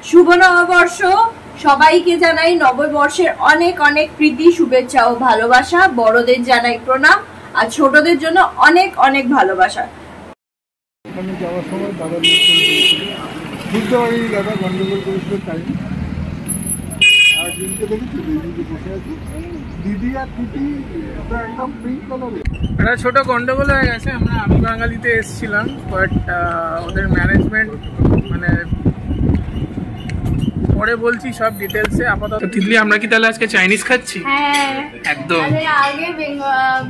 শুভ নববর্ষ। সবাইকে জানাই নববর্ষের অনেক অনেক প্রীতি, শুভেচ্ছা ও ভালোবাসা। বড়দের জানাই প্রণাম আর ছোটদের জন্য অনেক অনেক ভালোবাসা। ওখানে যাওয়ার সময় দাদা বুঝতে পারিনি, দাদা গন্ডগোল করেছিল টাইম। আর দিনকে দেখেছি দিদি বসে আছে, দিদি আর দিদি একদম পিঙ্ক কালারে। একটা ছোট গন্ডগোল হয়ে গেছে। আমি বাঙালিতে এসেছিলাম, বাট ওদের ম্যানেজমেন্ট মানে পরে বলছি সব ডিটেলসে। আপাতত তিতলি, আমরা কি তাহলে আজকে চাইনিজ খাচ্ছি? হ্যাঁ একদম। আগে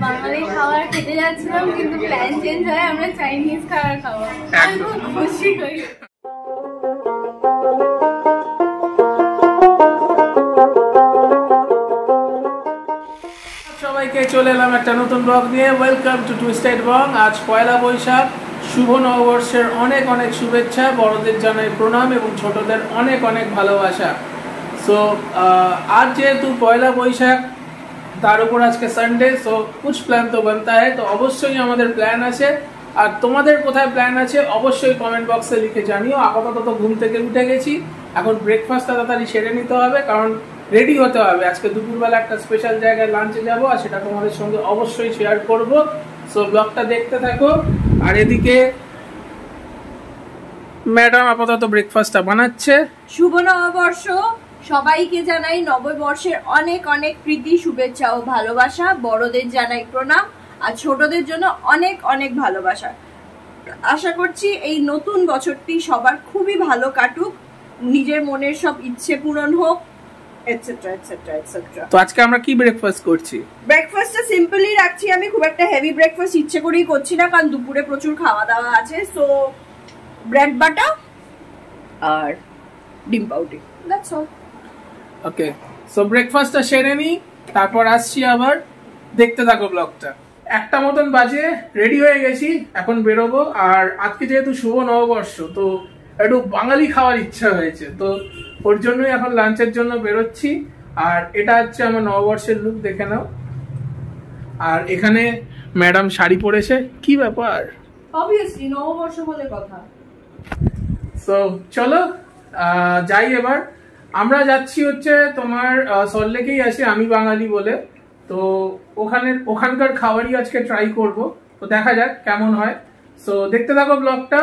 বাঙালি খাবার খেতে যাচ্ছিলাম, কিন্তু প্ল্যান চেঞ্জ হয়, আমরা চাইনিজ খাবার খাবো। একদম খুশি হই। সবাইকে চলে এলাম একটা নতুন ব্লগ নিয়ে। Welcome to twisted blog. আজ পয়লা বৈশাখ, শুভ নববর্ষের অনেক অনেক শুভেচ্ছা। বড়দের জানাই প্রণাম এবং ছোটদের অনেক অনেক ভালোবাসা। সো আজ যেহেতু পয়লা বৈশাখ, তার উপর আজকে সানডে, সো কুছ প্ল্যান তো বানতা হয়। তো অবশ্যই আমাদের প্ল্যান আছে, আর তোমাদের কোথায় প্ল্যান আছে অবশ্যই কমেন্ট বক্সে লিখে জানিও। আপাতত তো ঘুম থেকে উঠে গেছি, এখন ব্রেকফাস্ট তাড়াতাড়ি সেরে নিতে হবে, কারণ রেডি হতে হবে। আজকে দুপুরবেলা একটা স্পেশাল জায়গায় লাঞ্চে যাব, আর সেটা তোমাদের সঙ্গে অবশ্যই শেয়ার করব। সো ব্লগটা দেখতে থাকো। আর এদিকে ম্যাডাম আপাতত ব্রেকফাস্টটা বানাচ্ছে। শুভ নববর্ষ। সবাইকে জানাই নববর্ষের অনেক অনেক প্রীতি, শুভেচ্ছা ও ভালোবাসা। বড়দের জানাই প্রণাম আর ছোটদের জন্য অনেক অনেক ভালোবাসা। আশা করছি এই নতুন বছরটি সবার খুবই ভালো কাটুক, নিজের মনের সব ইচ্ছে পূরণ হোক, এটসেট্রা এটসেট্রা এটসেট্রা। তো আজকে আমরা কি ব্রেকফাস্ট করছি? ব্রেকফাস্টটা সিম্পলি রাখছি। আমি খুব একটা হেভি ব্রেকফাস্ট ইচ্ছে করেই করছি না, কারণ দুপুরে প্রচুর খাওয়া দাওয়া আছে। সো ব্রেড বাটার আর ডিম powder, that's all. Okay, so ব্রেকফাস্টটা সেরে নিই, তারপর আসছি আবার। দেখতে থাকো ব্লগটা। একটা মতন বাজে, রেডি হয়ে গেছি, এখন বেরোবো। আর আজকে যেহেতু শুভ নববর্ষ, তো একটু বাঙালি খাওয়ার ইচ্ছা হয়েছে, তো ওর জন্যই এখন লাঞ্চের জন্য বেরোচ্ছি। আর এটা হচ্ছে আমার নববর্ষের লুক, দেখে নাও। আর এখানে ম্যাডাম শাড়ি পরেছে। কি ব্যাপার? অবভিয়াসলি নববর্ষ বলে কথা। সো চলো যাই এবার। আমরা যাচ্ছি হচ্ছে তোমার সল্টলেকেই আছি, আমি বাঙালি বলে। তো ওখানকার খাবারই আজকে ট্রাই করব, তো দেখা যাক কেমন হয়। সো দেখতে থাকো ব্লগটা,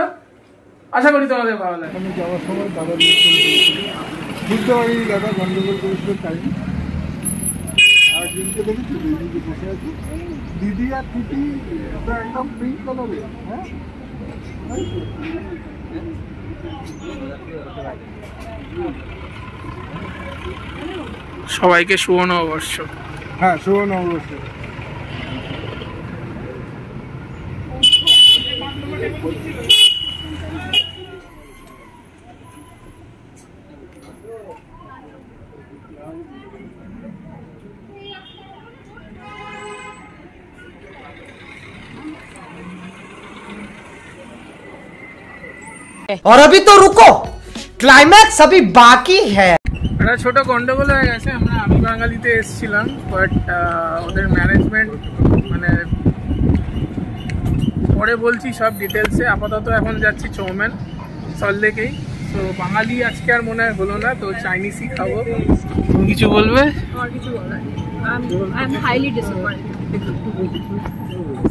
আশা করি তোমাদের ভালো লাগে। ওখানে যাওয়ার সময় দাদা বুঝতে পারিনি, দাদা গন্ডগোল করেছিল টাইম। আর দিনকে দেখেছি দিদি বসে আছে, দিদি আর দিদি একদম পিঙ্ক কালারে। হ্যাঁ, সবাইকে শুভ নববর্ষ। হ্যাঁ, শুভ নববর্ষ। और अभी तो रुको, क्लाइमैक्स अभी बाकी है। একটা ছোট গন্ডগোল হয়ে গেছে। আমি বাঙালিতে এসেছিলাম, বাট ওদের ম্যানেজমেন্ট মানে পরে বলছি সব ডিটেলসে। আপাতত এখন যাচ্ছি চৌমেন, সল্টলেকেই। তো বাঙালি আজকে আর মনে হয় হলো না, তো চাইনিজই খাবো। তুমি কিছু বলবে? আর কিছু বলার নেই, আই এম হাইলি ডিসঅ্যাপয়েন্টেড।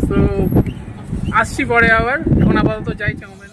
তো আসছি পরে আবার, এখন আপাতত যাই চাউমেনে।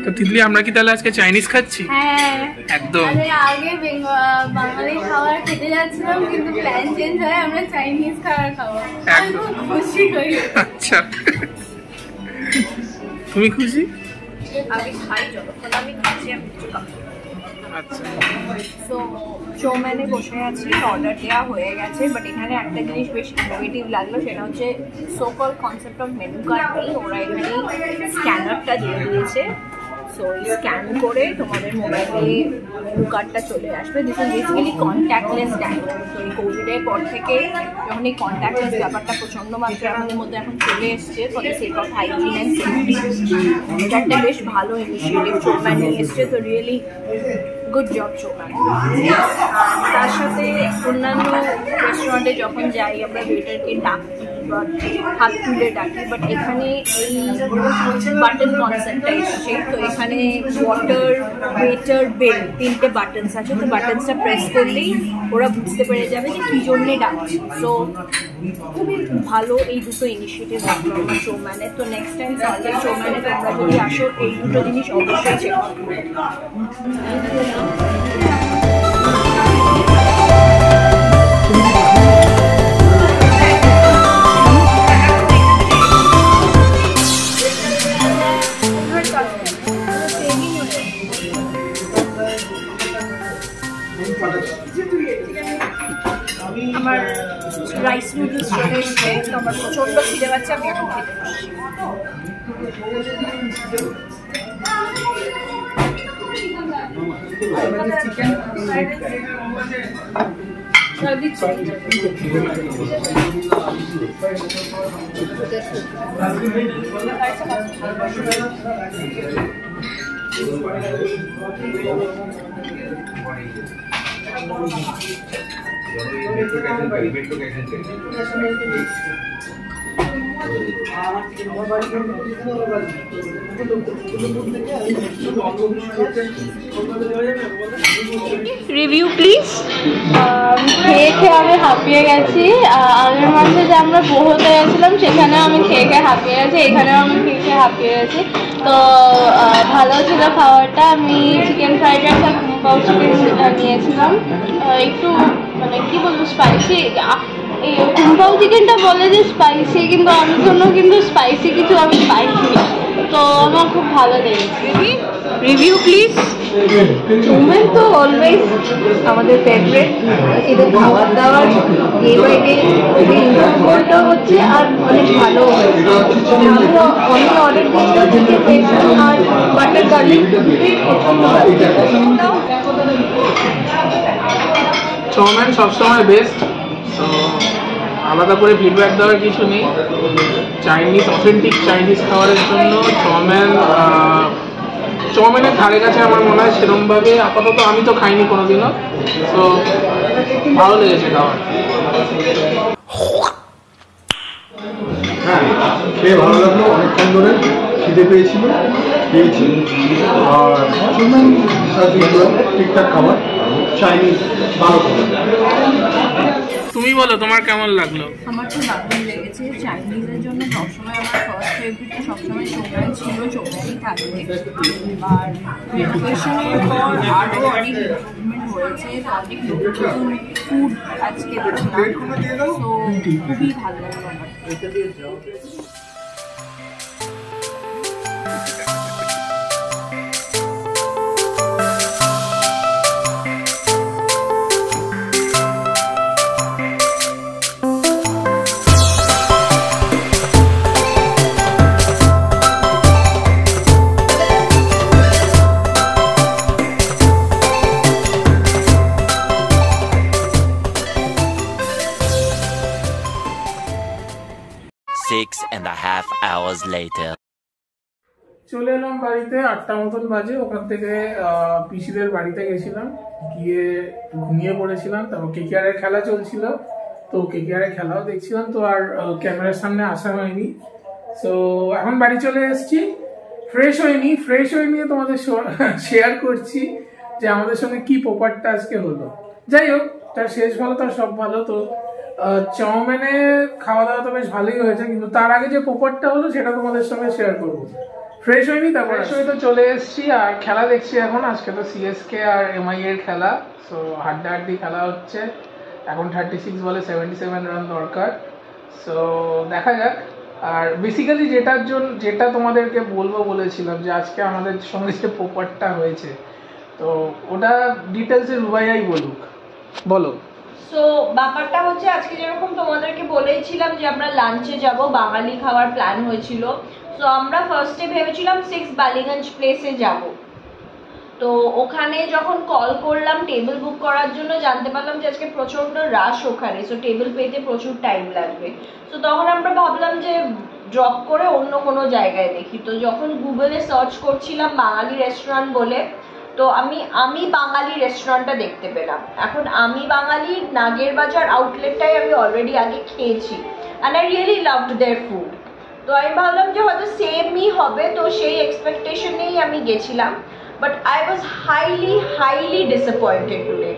তো তিতলি আমরা কি তাহলে আজকে চাইনিজ খাচ্ছি? হ্যাঁ একদম। আগে বাঙালি খাবার খেতে যাচ্ছিলাম কিন্তু প্ল্যান চেঞ্জ হয় আমরা চাইনিজ খাবার খাবো। আমি খুব খুশি হই। আচ্ছা তুমি খুশি? আমি খাই যতক্ষণ আমি খাচ্ছি আমি কিছু খাবো। আচ্ছা সো চৌম্যানে বসে আছি, অর্ডার দেওয়া হয়ে গেছে, বাট এখানে একটা জিনিস বেশ ইনোভেটিভ লাগলো, সেটা হচ্ছে সোকল কনসেপ্ট অফ মেনু কার্ড নেই, ওরা এখানে স্ক্যানারটা দিয়ে দিয়েছে। সো স্ক্যান করে তোমাদের মোবাইলে মেনু কার্ডটা চলে আসবে। This is basically contactless dining. তো এই কোভিডের পর থেকে যখন এই কন্ট্যাক্টলেস ব্যাপারটা প্রচণ্ড মাত্রায় আমাদের মধ্যে এখন চলে এসছে, for the sake of hygiene and safety, এটা একটা বেশ ভালো ইনিশিয়েটিভ চৌম্যান নিয়ে এসছে। তো রিয়েলি গুড জব চৌম্যান। তার সাথে অন্যান্য রেস্টুরেন্টে যখন যাই আমরা ওয়েটারকে ডাকি বা হাত তুলে ডাকি, বাট এখানে এই বাটন কনসেপ্টটা এসছে। তো এখানে ওয়াটার, ওয়েটার, বেল, 3টে বাটনস আছে। তো বাটনসটা প্রেস করলেই ওরা বুঝতে পেরে যাবে যে কী জন্যে ডাকছি। সো খুবই ভালো এই দুটো ইনিশিয়েটিভ রাখলো আমার চৌম্যানে। তো নেক্সট টাইম সানডে চৌম্যানে তোমরা যদি আসো এই দুটো জিনিস অবশ্যই চেক করবে। আমার রাইস নুডলস চলে এসছে, তো আমার প্রচণ্ড খিদে পাচ্ছে, আমি এখন খেতে বসছি। Review please. খেয়ে খেয়ে আমি হাঁপিয়ে গেছি। আগের মাসে যে আমরা বোহতে গেছিলাম সেখানেও আমি খেয়ে খেয়ে হাঁপিয়ে গেছি, এখানেও আমি খেয়ে খেয়ে হাঁপিয়ে গেছি। তো ভালো ছিল খাবারটা। আমি চিকেন ফ্রাইড রাইস আর কুম্পাও চিকেন নিয়েছিলাম। একটু মানে কি বলবো স্পাইসি। এই কুম্পাও চিকেনটা বলে যে স্পাইসি, কিন্তু আমার জন্য কিন্তু স্পাইসি কিছু আমি পাইনি, তো আমার খুব ভালো লেগেছে। Review please. চৌম্যান তো অলওয়েজ আমাদের ফেভারিট। এদের খাবার দাবার ডে বাই ডে ইম্প্রুভমেন্টও হচ্ছে আর অনেক ভালো হয়েছে। আমরা অনেক অর্ডার দিয়েছিলাম চিকেন পেস্ট আর বাটার গার্লিক, চৌম্যান সবসময় বেস্ট। তো আলাদা করে ফিডব্যাক দেওয়ার কিছু নেই। চাইনিজ, অথেন্টিক চাইনিজ খাবারের জন্য চৌম্যানের ধারে কাছে আমার মনে হয় সেরকমভাবে আপাতত আমি তো খাইনি কোনোদিনও। তো ভালো লেগেছে খাবার। হ্যাঁ, খেয়ে ভালো লাগলো। অনেকক্ষণ ধরে খিদে পেয়েছি। আর ঠিকঠাক খাবার, চাইনিজ ভালো খাবার। তুমি বলো তোমার কেমন লাগলো? আমার তো দারুণ লেগেছে। চাইনিজের জন্য সবসময় আমার ফার্স্ট ফেভারিট সবসময় চৌম্যান ছিল, চৌম্যানই থাকবে। আর রিনোভেশনের পর আরও অনেক ইম্প্রুভমেন্ট হয়েছে, অনেক নতুন ফুড আজকে দেখলাম। তো খুবই ভালো লাগলো আমার। চলে এলাম বাড়িতে, 8টা মতন বাজে। ওখান থেকে পিসিদের বাড়িতে গেছিলাম, গিয়ে ঘুমিয়ে পড়েছিলাম। তারপর কেকেআরের খেলা চলছিল, তো কেকেআরের খেলাও দেখছিলাম। তো আর ক্যামেরার সামনে আসা হয়নি। সো এখন বাড়ি চলে এসেছি। ফ্রেশ হয়ে নিয়ে তোমাদের শেয়ার করছি যে আমাদের সঙ্গে কি পোপারটা আজকে হলো। যাই হোক, তার শেষ ভালো তার সব ভালো। তো চাউমিনে খাওয়া দাওয়া তো বেশ ভালোই হয়েছে, কিন্তু তার আগে যে পোপারটা হলো সেটা তোমাদের সঙ্গে শেয়ার করবো। ফ্রেশ হয়নি, তারপর হয়ে তো চলে এসেছি আর খেলা দেখছি এখন। আজকে তো সিএসকে আর এমআই এর খেলা, সো হাড্ডাহাড্ডি খেলা হচ্ছে। এখন 36 বলে 77 রান দরকার, সো দেখা যাক। আর বেসিক্যালি যেটা তোমাদেরকে বলেছিলাম যে আজকে আমাদের সঙ্গে যে পোপারটা হয়েছে, তো ওটা ডিটেলসে রুবাইয়াই বলো। সো ব্যাপারটা হচ্ছে আজকে যেরকম তোমাদেরকে বলেছিলাম যে আমরা লাঞ্চে যাব, বাঙালি খাওয়ার প্ল্যান হয়েছিল। সো আমরা ফার্স্টে ভেবেছিলাম 6 বালিগঞ্জ প্লেসে যাব। তো ওখানে যখন কল করলাম টেবিল বুক করার জন্য, জানতে পারলাম যে আজকে প্রচন্ড রাশ ওখানে, সো টেবিল পেতে প্রচুর টাইম লাগবে। তো তখন আমরা ভাবলাম যে ড্রপ করে অন্য কোনো জায়গায় দেখি। তো যখন গুগলে সার্চ করছিলাম বাঙালি রেস্টুরেন্ট বলে, তো আমি বাঙালি রেস্টুরেন্টটা দেখতে পেলাম। এখন আমি বাঙালি নাগের বাজার আউটলেটটাই আমি অলরেডি আগে খেয়েছি, and I really loved their food. তো আমি ভাবলাম যে হয়তো সেমই হবে, তো সেই এক্সপেকটেশনেই আমি গেছিলাম। But I was highly disappointed today.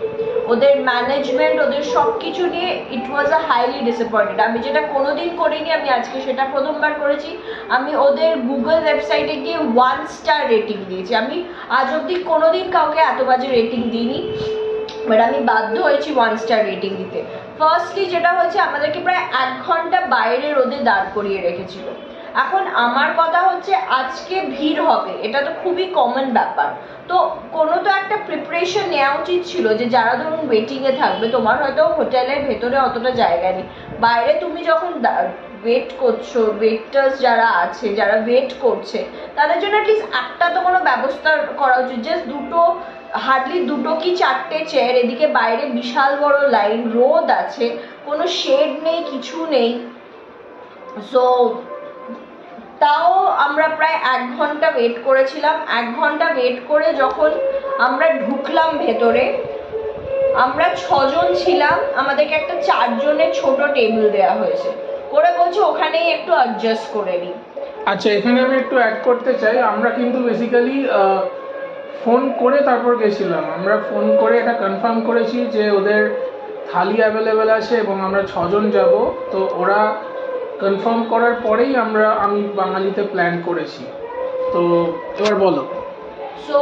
ওদের ম্যানেজমেন্ট, ওদের সব কিছু নিয়ে ইট ওয়াজ আ হাইলি ডিসঅ্যাপয়েন্টেড। আমি যেটা কোনোদিন করিনি, আমি আজকে সেটা প্রথমবার করেছি। আমি ওদের গুগল ওয়েবসাইটে গিয়ে 1 স্টার রেটিং দিয়েছি। আমি আজ অব্দি কোনোদিন কাউকে এত বাজে রেটিং দিইনি, বাট আমি বাধ্য হয়েছি 1 স্টার রেটিং দিতে। ফার্স্টলি যেটা হচ্ছে, আমাদেরকে প্রায় 1 ঘন্টা বাইরে রোদে দাঁড় করিয়ে রেখেছিল। এখন আমার কথা হচ্ছে আজকে ভিড় হবে, এটা তো খুবই কমন ব্যাপার। তো কোনো তো একটা প্রিপারেশন নেওয়া উচিত ছিল যে যারা ধরুন ওয়েটিংয়ে থাকবে, তোমার হয়তো হোটেলের ভেতরে অতটা জায়গা নেই, বাইরে তুমি যখন ওয়েট করছো, ওয়েটার্স যারা আছে, যারা ওয়েট করছে, তাদের জন্য অ্যাটলিস্ট একটা তো কোনো ব্যবস্থা করা উচিত। জাস্ট হার্ডলি 2 কি 4টে চেয়ার, এদিকে বাইরে বিশাল বড় লাইন, রোদ আছে, কোনো শেড নেই, কিছু নেই। সো তাও আমরা প্রায় 1 ঘন্টা ওয়েট করেছিলাম। 1 ঘন্টা ওয়েট করে যখন আমরা ঢুকলাম ভেতরে, আমরা 6 জন ছিলাম, আমাদেরকে একটা 4 জনের ছোট টেবিল দেওয়া হয়েছে, ওরা বলছে ওখানেই একটু অ্যাডজাস্ট করে নিই। আচ্ছা, এখানে আমি একটু অ্যাড করতে চাই, আমরা কিন্তু বেসিক্যালি ফোন করে তারপর গেছিলাম। আমরা ফোন করে এটা কনফার্ম করেছি যে ওদের থালি অ্যাভেলেবেল আছে এবং আমরা 6 জন যাব। তো ওরা কনফার্ম করার পরেই আমি বাঙালিতে প্ল্যান করেছি। তো এবার বলো। সো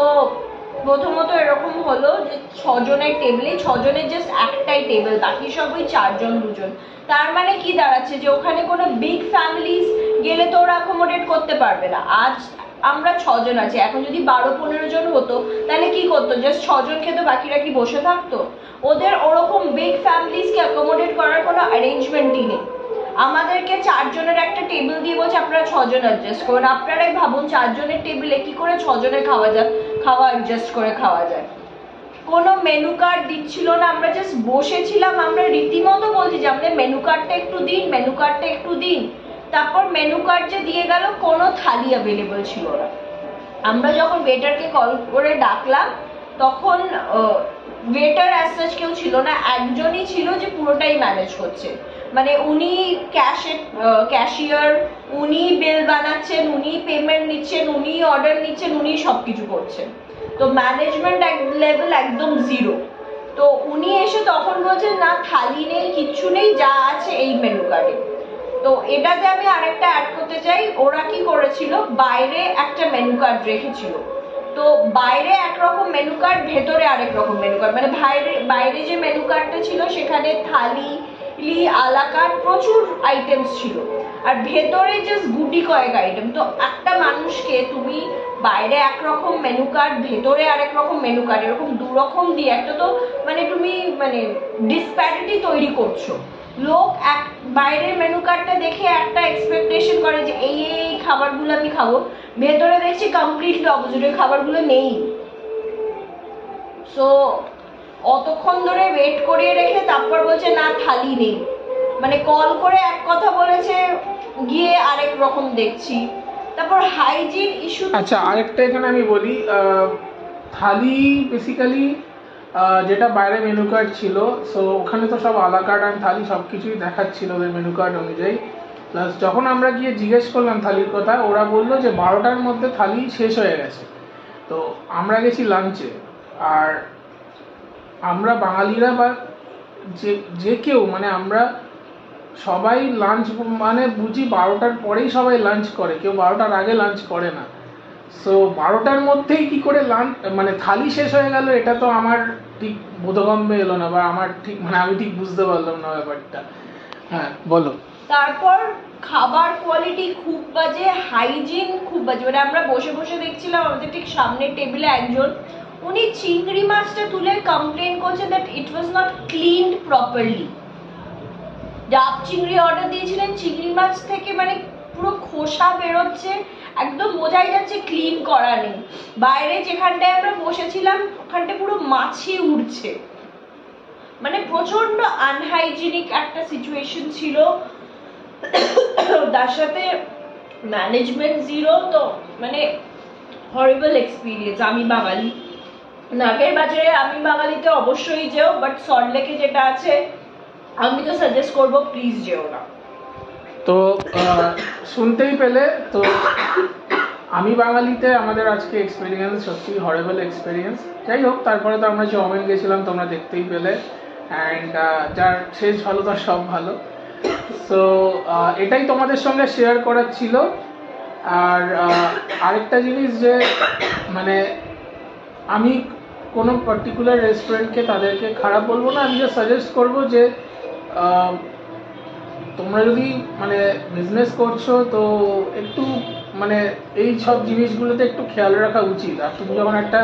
প্রথমত এরকম হলো যে 6 জনের টেবিলে 6 জনের জাস্ট একটাই টেবিল, বাকি সব ওই 4 জন 2 জন। তার মানে কি দাঁড়াচ্ছে যে ওখানে কোনো বিগ ফ্যামিলিজ গেলে তো ওরা অ্যাকোমোডেট করতে পারবে না। আজ আমরা 6 জন আছি, এখন যদি 12-15 জন হতো তাহলে কি করতো? জাস্ট 6 জন খেতো, বাকিরা কি বসে থাকতো? ওদের ওরকম বিগ ফ্যামিলিজকে অ্যাকোমোডেট করার কোনো অ্যারেঞ্জমেন্টই নেই। আমাদেরকে 4 জনের একটা টেবিল দিয়ে বলছে আপনারা 6 জন অ্যাডজাস্ট করুন। আপনারাই ভাবুন 4 জনের টেবিলে কি করে 6 জনের খাওয়া অ্যাডজাস্ট করে খাওয়া যায়। কোনো মেনু কার্ড দিচ্ছিল না, আমরা জাস্ট বসেছিলাম। আমরা রীতিমতো বলছি যে আমাদের মেনু কার্ডটা একটু দিন, মেনু কার্ডটা একটু দিন। তারপর মেনু কার্ড যে দিয়ে গেল, কোনো থালি অ্যাভেলেবল ছিল না। আমরা যখন ওয়েটারকে কল করে ডাকলাম, তখন ওয়েটার অ্যাজ সাচ কেউ ছিল না, একজনই ছিল যে পুরোটাই ম্যানেজ করছে। মানে উনি ক্যাশিয়ার, উনি বিল বানাচ্ছেন, উনি পেমেন্ট নিচ্ছেন, উনি অর্ডার নিচ্ছেন, উনি সব কিছু করছেন। তো ম্যানেজমেন্ট লেভেল একদম 0। তো উনি এসে তখন বলছেন না থালি নেই, কিচ্ছু নেই, যা আছে এই মেনু কার্ডে। তো এটাতে আমি আরেকটা অ্যাড করতে চাই, ওরা কি করেছিল, বাইরে একটা মেনু কার্ড রেখেছিল। তো বাইরে একরকম মেনু কার্ড, ভেতরে আরেক রকম মেনু কার্ড। মানে বাইরে যে মেনু কার্ডটা ছিল সেখানে থালি আলাকার প্রচুর আইটেমস ছিল, আর ভেতরে জাস্ট গুটি কয়েক আইটেম। তো একটা মানুষকে তুমি বাইরে একরকম মেনু কার্ড, ভেতরে আরেক রকম মেনু কার্ড, এরকম 2 রকম দিয়ে একটা তো তুমি ডিসপ্যারিটি তৈরি করছো। লোক বাইরের মেনু কার্ডটা দেখে একটা এক্সপেকটেশন করে যে এই এই খাবারগুলো আমি খাবো, ভেতরে দেখছি কমপ্লিটলি অপোজিট, ওই খাবারগুলো নেই। সো অতক্ষণ ধরে ওয়েট করিয়ে রেখে তারপর বলছে না থালি নেই। মানে কল করে এক কথা বলেছে, গিয়ে আরেক রকম দেখছি। তারপর হাইজিন ইস্যু। আচ্ছা, আরেকটা এখানে আমি বলি, থালি বেসিক্যালি যেটা বাইরে মেনু কার্ড ছিল, সো ওখানে তো সব আলা কার্ড আর থালি সব কিছুই দেখাচ্ছিল ওদের মেনু কার্ড অনুযায়ী। প্লাস যখন আমরা গিয়ে জিজ্ঞেস করলাম থালির কথা, ওরা বললো যে 12টার মধ্যে থালি শেষ হয়ে গেছে। তো আমরা গেছি লাঞ্চে, আর আমরা বাঙালিরা বা যে কেউ আমরা সবাই লাঞ্চ বুঝি 12টার পরেই সবাই লাঞ্চ করে, কেউ 12টার আগে লাঞ্চ করে না। সো 12টার মধ্যেই কি করে লাঞ্চ মানে থালি শেষ হয়ে গেল, এটা তো আমার ঠিক বোধগম্যে এলো না, বা আমার ঠিক মানে আমি ঠিক বুঝতে পারলাম না ব্যাপারটা। হ্যাঁ বলো। তারপর খাবার কোয়ালিটি খুব বাজে, হাইজিন খুব বাজে। মানে আমরা বসে বসে দেখছিলাম, আমাদের ঠিক সামনের টেবিলে একজন, উনি চিংড়ি মাছটা তুলে কমপ্লেন করছেন that it was not cleaned properly. ডাব চিংড়ি অর্ডার দিয়েছিলেন, চিংড়ি মাছ থেকে মানে পুরো খোসা বেরোচ্ছে, একদম বোঝাই যাচ্ছে ক্লিন করা নেই। বাইরে যেখানটায় আমরা বসেছিলাম ওখানটা পুরো মাছি উড়ছে, মানে প্রচন্ড আনহাইজিনিক একটা সিচুয়েশন ছিল। তার সাথে ম্যানেজমেন্ট জিরো, তো মানে হরিবল এক্সপিরিয়েন্স। আমি বাঙালি, নাগের বাজারে আমি বাঙালিতে অবশ্যই যেও, বাট সল্টলেকে যেটা আছে আমি তো সাজেস্ট করবো প্লিজ যেও না। তো শুনতেই পেলে, তো আমি বাঙালিতে আমাদের আজকে এক্সপিরিয়েন্স সত্যি হরেবল এক্সপিরিয়েন্স। যাই হোক, তারপরে তো আমরা চাউমিন গেছিলাম, তোমরা দেখতেই পেলে, অ্যান্ড যার শেষ ভালো তার সব ভালো। সো এটাই তোমাদের সঙ্গে শেয়ার করার ছিল। আর আরেকটা জিনিস যে মানে আমি কোনো পার্টিকুলার রেস্টুরেন্টকে তাদেরকে খারাপ বলবো না, আমি জাস্ট সাজেস্ট করবো যে তোমরা যদি মানে বিজনেস করছো তো একটু মানে এই সব জিনিসগুলোতে একটু খেয়াল রাখা উচিত। আর তুমি যখন একটা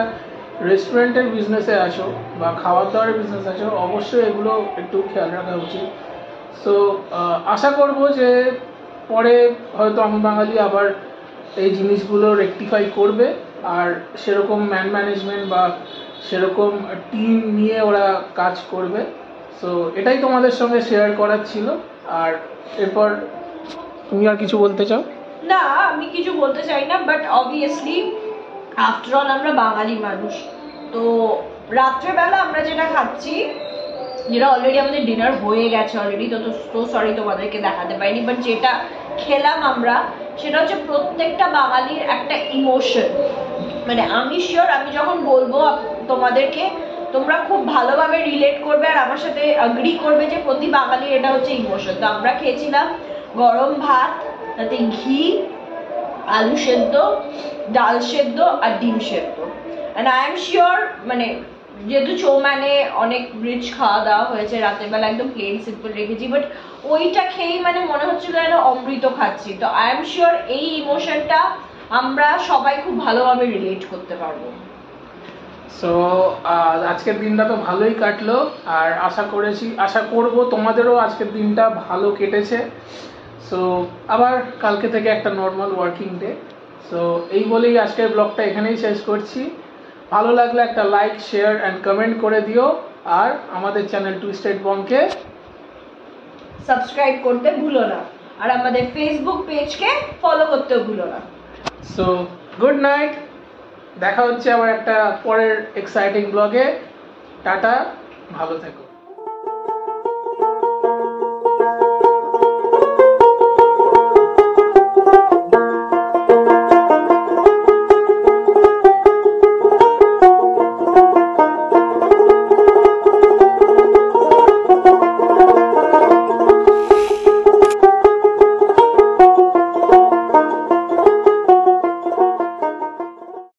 রেস্টুরেন্টের বিজনেসে আসো বা খাবার দাবারের বিজনেস আসো, অবশ্যই এগুলো একটু খেয়াল রাখা উচিত। সো আশা করব যে পরে হয়তো আমি বাঙালি আবার এই জিনিসগুলো রেকটিফাই করবে, আর সেরকম ম্যানেজমেন্ট বা সেরকম টিম নিয়ে ওরা কাজ করবে। সো এটাই তোমাদের সঙ্গে শেয়ার করার ছিল। আর এরপর তুমি আর কিছু বলতে চাও? না, আমি কিছু বলতে চাই না, বাট অবভিয়াসলি আফটার অল আমরা বাঙালি মানুষ, তো রাত্রেবেলা আমরা যেটা খাচ্ছি, যেটা অলরেডি আমাদের ডিনার হয়ে গেছে অলরেডি, তো সরি তোমাদেরকে দেখাতে পারিনি, বাট যেটা খেলাম আমরা সেটা হচ্ছে প্রত্যেকটা বাঙালির একটা ইমোশন। মানে আমি শিওর, আমি যখন বলবো তোমাদেরকে, তোমরা খুব ভালোভাবে রিলেট করবে আর আমার সাথে এগ্রি করবে যে প্রতি বাঙালির এটা হচ্ছে ইমোশন। তো আমরা খেয়েছিলাম গরম ভাত, তাতে ঘি, আলু সেদ্ধ, ডাল সেদ্ধ আর ডিম সেদ্ধ। অ্যান্ড আই এম শিওর, মানে যেহেতু চৌমানে অনেক রিচ খাওয়া দাওয়া হয়েছে, রাতের বেলা একদম প্লেন সিম্পল রেখেছি, বাট ওইটা খেয়েই মানে মনে হচ্ছিল যেন অমৃত খাচ্ছি। তো আই এম শিওর এই ইমোশনটা আমরা সবাই খুব ভালোভাবে রিলেট করতে পারবো। সো আজকের দিনটা তো ভালোই কাটলো, আর আশা করব তোমাদেরও আজকের দিনটা ভালো কেটেছে। সো আবার কালকে থেকে একটা নর্মাল ওয়ার্কিং ডে। সো এই বলেই আজকের ব্লগটা এখানেই শেষ করছি। ভালো লাগলে একটা লাইক, শেয়ার অ্যান্ড কমেন্ট করে দিও, আর আমাদের চ্যানেল টুইস্টেড বংকে সাবস্ক্রাইব করতে ভুলো না, আর আমাদের ফেসবুক পেজকে ফলো করতেও ভুলো না। সো গুড নাইট, দেখা হচ্ছে আবার একটা পরের এক্সাইটিং ব্লগে। টাটা, ভালো থেকো।